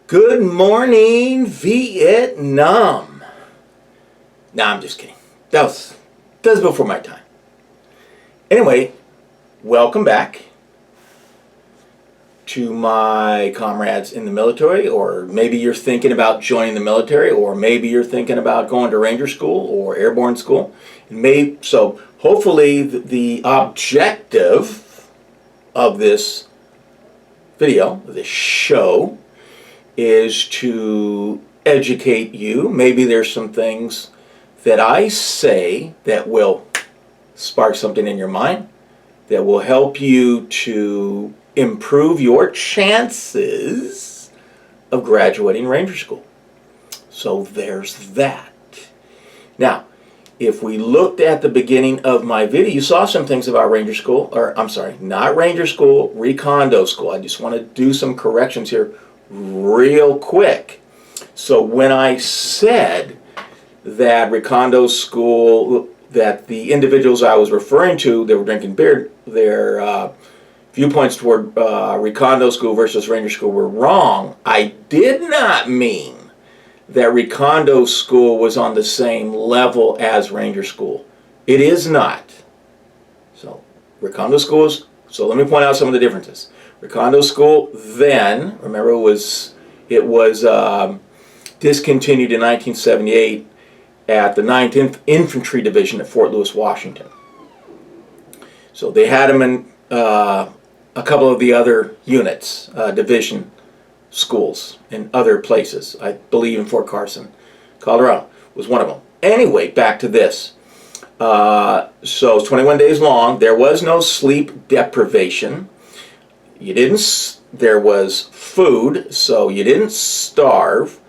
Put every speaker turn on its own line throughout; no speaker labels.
Good morning, Vietnam. Nah, I'm just kidding. That was before my time. Anyway, welcome back to my comrades in the military, or maybe you're thinking about joining the military, or maybe you're thinking about going to Ranger School or Airborne School. So hopefully the objective of this video, this show, is to educate you. Maybe there's some things that I say that will spark something in your mind that will help you to improve your chances of graduating Ranger School. So there's that. Now, if we looked at the beginning of my video, you saw some things about Ranger School, or I'm sorry, not Ranger School, RECONDO School. I just want to do some corrections here real quick. So when I said that RECONDO School, that the individuals I was referring to that were drinking beer, their viewpoints toward RECONDO School versus Ranger School were wrong, I did not mean that RECONDO School was on the same level as Ranger School. It is not. So RECONDO schools, so let me point out some of the differences. RECONDO School then, remember, it was discontinued in 1978 at the 9th Infantry Division at Fort Lewis, Washington. So they had them in a couple of the other units, division schools in other places. I believe in Fort Carson, Colorado was one of them. Anyway, back to this. So it's 21 days long. There was no sleep deprivation. There was food, so you didn't starve.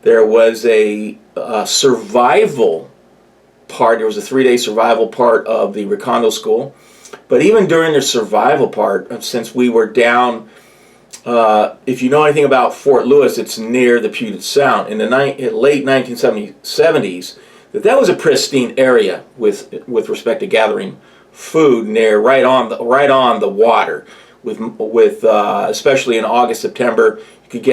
There was a survival part. There was a 3-day survival part of the RECONDO School. But even during the survival part, since we were down, if you know anything about Fort Lewis, it's near the Puget Sound. In the late 1970s, that was a pristine area with respect to gathering food right on the water. With especially in August, September, you could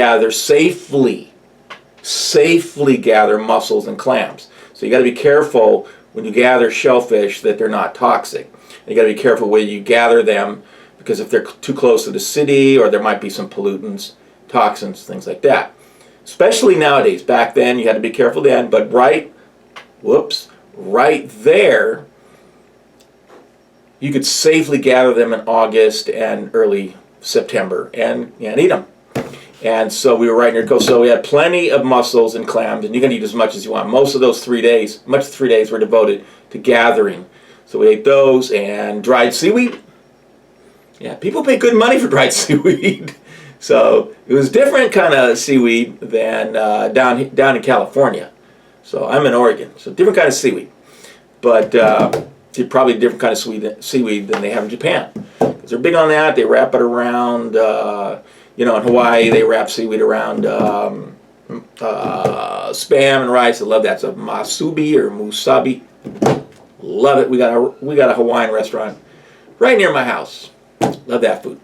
safely gather mussels and clams. So you got to be careful when you gather shellfish that they're not toxic. And you got to be careful where you gather them, because if they're too close to the city, or there might be some pollutants, toxins, things like that. Especially nowadays. Back then you had to be careful then, but right there, you could safely gather them in August and early September and eat them. And so we were right near the coast. So we had plenty of mussels and clams, and you can eat as much as you want. Most of those 3 days, much of 3 days, were devoted to gathering. So we ate those and dried seaweed. Yeah, people pay good money for dried seaweed. So it was different kind of seaweed than down in California. So I'm in Oregon, so different kind of seaweed. But probably a different kind of seaweed than they have in Japan, because they're big on that. They wrap it around, in Hawaii they wrap seaweed around spam and rice. I love that. So masubi or musabi, love it. We got a Hawaiian restaurant right near my house. Love that food.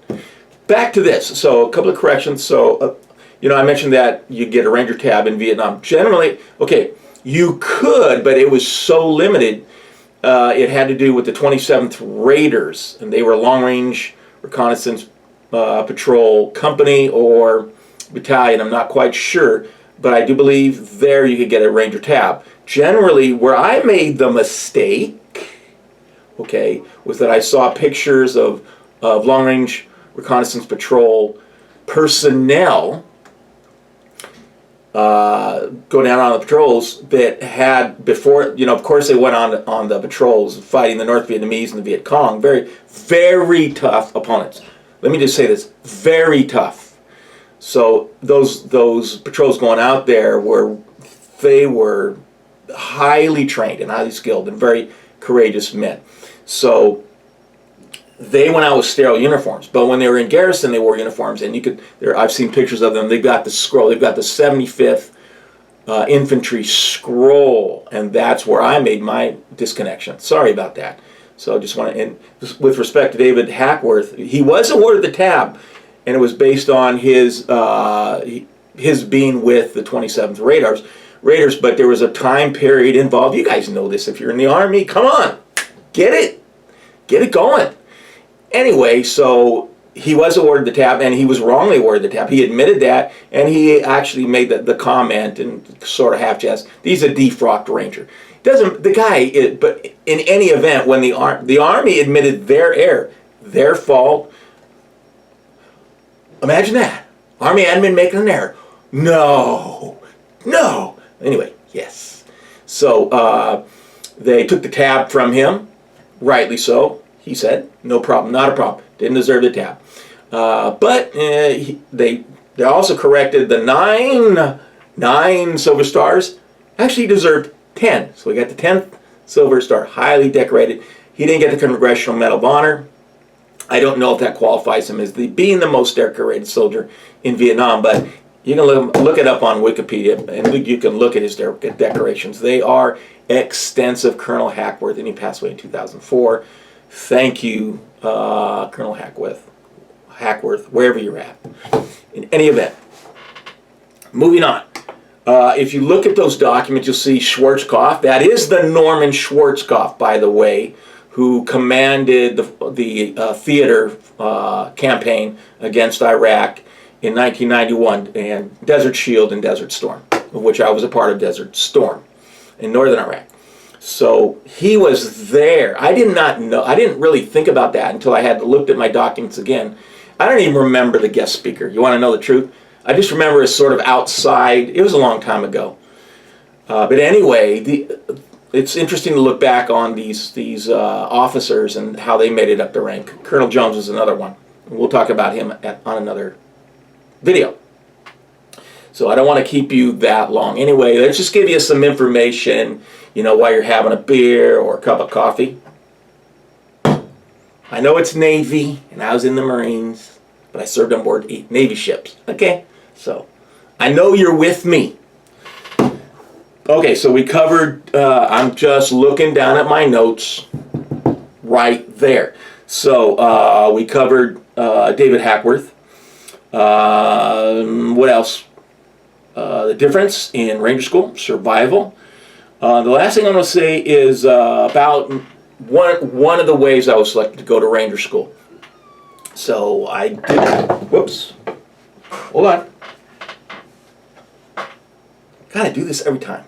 Back to this. So a couple of corrections. So I mentioned that you get a Ranger tab in Vietnam. Generally, okay, you could, but it was so limited. It had to do with the 27th Raiders, and they were a long-range reconnaissance patrol company or battalion. I'm not quite sure, but I do believe there you could get a Ranger tab. Generally, where I made the mistake, okay, was that I saw pictures of long-range reconnaissance patrol personnel go down on the patrols that had before, of course they went on the patrols fighting the North Vietnamese and the Viet Cong. Very, very tough opponents. Let me just say this, very tough. So those patrols going out there were highly trained and highly skilled and very courageous men. So they went out with sterile uniforms, but when they were in garrison, they wore uniforms, and I've seen pictures of them. They've got the scroll. They've got the 75th Infantry scroll, and that's where I made my disconnection. Sorry about that. So I just want to, and with respect to David Hackworth, he was awarded the tab, and it was based on his his being with the 27th Raiders, but there was a time period involved. You guys know this if you're in the Army. Come on, get it going. Anyway, so he was awarded the tab, and he was wrongly awarded the tab. He admitted that, and he actually made the comment and sort of half jest. He's a defrocked Ranger. But in any event, when the Army admitted their error, their fault, imagine that. Army admin making an error. No. Anyway, yes. So they took the tab from him, rightly so. He said, no problem, not a problem. Didn't deserve the tab. But they also corrected the nine Silver Stars. Actually, he deserved 10. So he got the 10th Silver Star, highly decorated. He didn't get the Congressional Medal of Honor. I don't know if that qualifies him as being the most decorated soldier in Vietnam, but you can look it up on Wikipedia, and you can look at his decorations. They are extensive. Colonel Hackworth, and he passed away in 2004. Thank you, Colonel Hackworth, wherever you're at. In any event, moving on. If you look at those documents, you'll see Schwarzkopf. That is the Norman Schwarzkopf, by the way, who commanded the theater campaign against Iraq in 1991, and Desert Shield and Desert Storm, of which I was a part of Desert Storm in northern Iraq. So he was there. I didn't really think about that until I had looked at my documents again. I don't even remember the guest speaker. You want to know the truth? I just remember as sort of outside. It was a long time ago. But anyway, it's interesting to look back on these officers and how they made it up the rank. Colonel Jones was another one. We'll talk about him on another video. So I don't want to keep you that long. Anyway, let's just give you some information, while you're having a beer or a cup of coffee. I know it's Navy, and I was in the Marines, but I served on board 8 Navy ships. Okay, so I know you're with me. Okay, so we covered, I'm just looking down at my notes right there. So we covered David Hackworth. What else? The difference in Ranger School, survival. The last thing I'm going to say is about one of the ways I was selected to go to Ranger School. So I did. Whoops. Hold on. Gotta do this every time.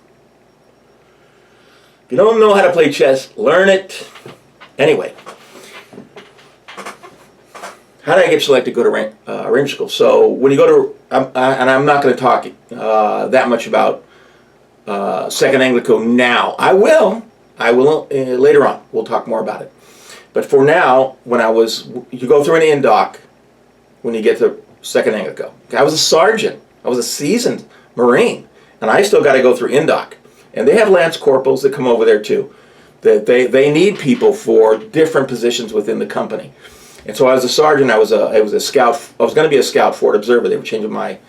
If you don't know how to play chess, learn it. Anyway. How did I get selected to go to Ranger School? So when you go to, and I'm not going to talk that much about 2nd Anglico now. I will later on. We'll talk more about it. But for now, you go through an in-doc when you get to 2nd Anglico. I was a sergeant. I was a seasoned Marine, and I still got to go through in-doc. And they have lance corporals that come over there too. They need people for different positions within the company. And so I was a sergeant. I was a scout. I was going to be a scout forward observer. They were changing my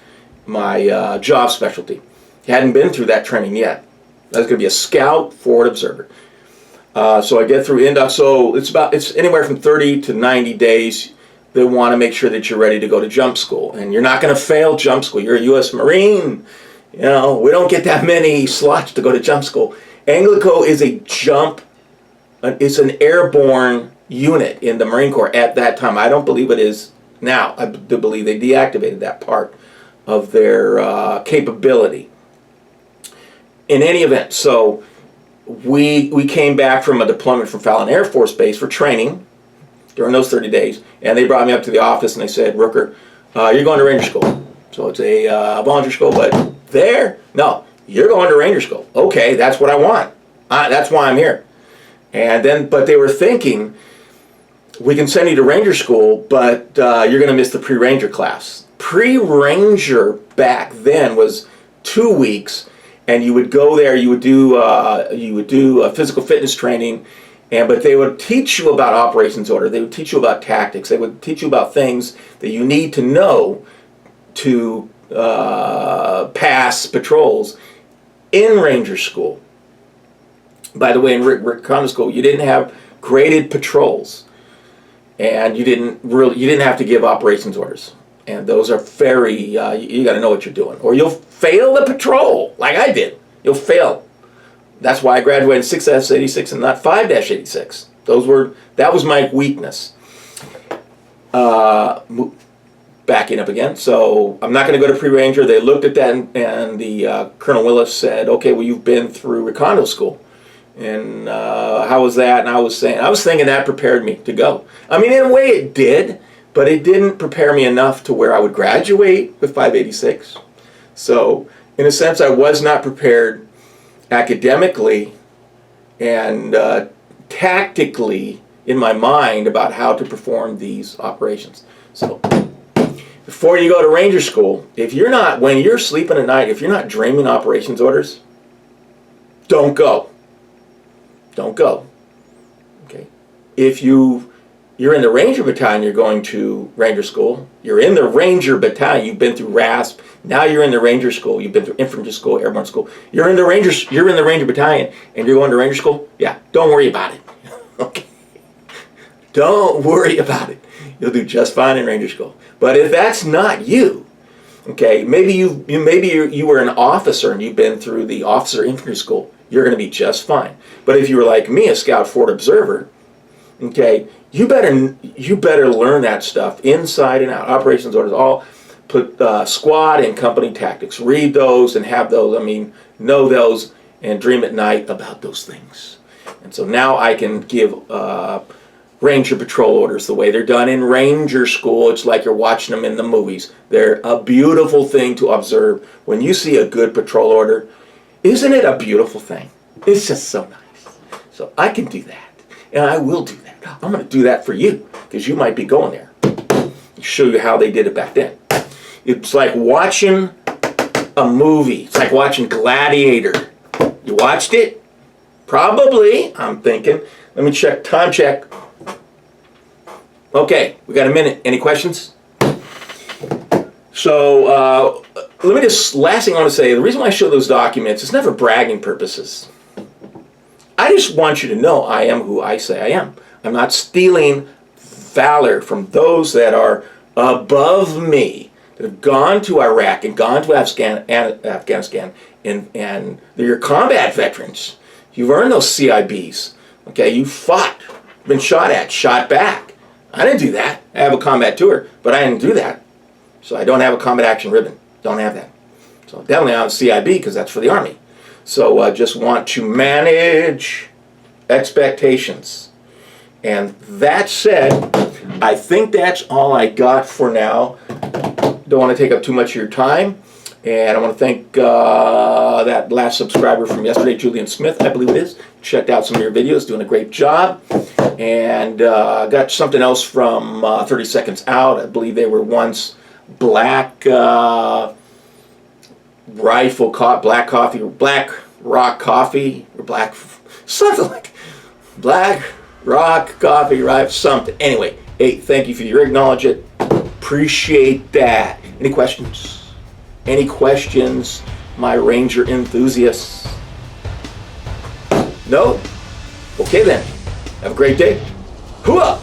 job specialty. Hadn't been through that training yet. I was going to be a scout forward observer. So I get through indoc. So it's anywhere from 30 to 90 days. They want to make sure that you're ready to go to jump school, and you're not going to fail jump school. You're a U.S. Marine. We don't get that many slots to go to jump school. Anglico is a jump. It's an airborne unit in the Marine Corps at that time. I don't believe it is now. I do believe they deactivated that part of their capability. In any event, so we came back from a deployment from Fallon Air Force Base for training during those 30 days, and they brought me up to the office and they said, Rooker, you're going to Ranger School. So it's a volunteer school, but no, you're going to Ranger School. Okay, that's what I want. That's why I'm here. But they were thinking, we can send you to Ranger School, but you're going to miss the pre-Ranger class. Pre-Ranger back then was 2 weeks, and you would go there. You would do a physical fitness training, but they would teach you about operations order. They would teach you about tactics. They would teach you about things that you need to know to pass patrols in Ranger School. By the way, in RECONDO school, you didn't have graded patrols, and you didn't have to give operations orders. And those are very, you got to know what you're doing, or you'll fail the patrol like I did. You'll fail. That's why I graduated 6S86 and not 5-86. That was my weakness. Backing up again. So I'm not going to go to pre-ranger. They looked at that, and the Colonel Willis said, okay, well, you've been through RECONDO school. And how was that? And I was thinking that prepared me to go. I mean, in a way it did, but it didn't prepare me enough to where I would graduate with 586. So in a sense, I was not prepared academically and tactically in my mind about how to perform these operations. So before you go to Ranger School, when you're sleeping at night, if you're not dreaming operations orders, don't go. Don't go. Okay. If you're in the Ranger Battalion, you're going to Ranger School. You're in the Ranger Battalion. You've been through RASP. Now you're in the Ranger School. You've been through Infantry School, Airborne School. You're in the Ranger Battalion, and you're going to Ranger School. Yeah. Don't worry about it. Okay. Don't worry about it. You'll do just fine in Ranger School. But if that's not you, okay, maybe you were an officer and you've been through the Officer Infantry School, you're going to be just fine. But if you were like me, a Scout Forward Observer, okay, you better learn that stuff inside and out. Operations orders, all put squad and company tactics. Read those and have those. I mean, know those and dream at night about those things. And so now I can give Ranger patrol orders the way they're done in Ranger School. It's like you're watching them in the movies. They're a beautiful thing to observe. When you see a good patrol order, isn't it a beautiful thing? It's just so nice. So I can do that, and I will do that. I'm going to do that for you, because you might be going there. I'll show you how they did it back then. It's like watching a movie. It's like watching Gladiator. You watched it? Probably, I'm thinking. Let me check, time check. Okay, we got a minute. Any questions? So, let me just, last thing I want to say, the reason why I show those documents is never bragging purposes. I just want you to know I am who I say I am. I'm not stealing valor from those that are above me, that have gone to Iraq and gone to Afghanistan, and they're your combat veterans. You've earned those CIBs. Okay, you fought, been shot at, shot back. I didn't do that. I have a combat tour, but I didn't do that. So I don't have a combat action ribbon. Don't have that. So definitely on CIB, because that's for the Army. So I just want to manage expectations. And that said, I think that's all I got for now. Don't want to take up too much of your time. And I want to thank that last subscriber from yesterday, Julian Smith, I believe it is. Checked out some of your videos, doing a great job. And got something else from 30 Seconds Out. I believe they were once black rock coffee, or something like Black Rock Coffee Rifle, something. Anyway, hey, thank you for your acknowledge it. Appreciate that. Any questions? Any questions, my Ranger enthusiasts? No? Okay then. Have a great day. Hooah!